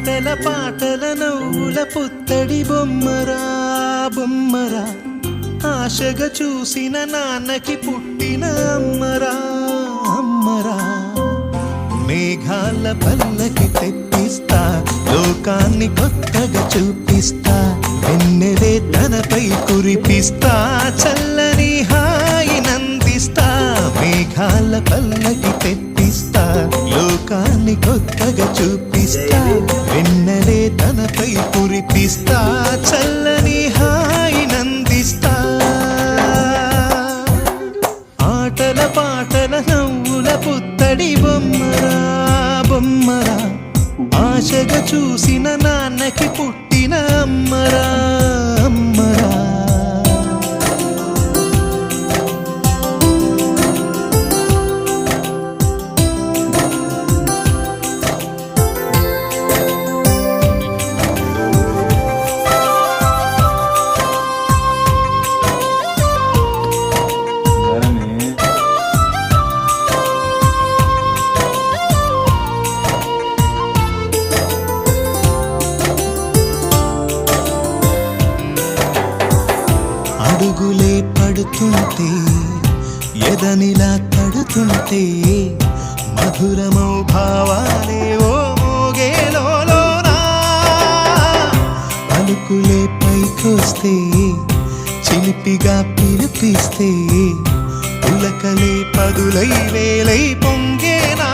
ఆటల పాటల నవ్వుల పుత్తడి బొమ్మరా బొమ్మరా, ఆశగా చూసిన నాన్నకి పుట్టిన అమ్మరా అమ్మరా. మేఘాల పల్లకి తెప్పిస్తా, లోకాన్ని కొత్తగా చూపిస్తా, వెన్నెలే తనపై కురిపిస్తా, చల్లని హాయి నందిస్తా. మేఘాల పల్లకి తెప్పిస్తా, లోకాన్ని కొత్తగా చూపిస్తా, వెన్నెలే తనపై కురిపిస్తా, చల్లని హాయి నందిస్తా. ఆటల పాటల నవ్వుల పుత్తడి బొమ్మరా బొమ్మరా, ఆశగా చూసిన నాన్నకి పుట్టిన అమ్మరా అమ్మరా. అడుగులే పడుతుంటే ఎదనిలా తడుతుంటే, మధురమౌ భావాలే ఓ మోగేలోనా. పలుకులే పైకొస్తే చిలిపిగా పిలిపిస్తే, పులకలే పదులై వేలై పొంగేనా.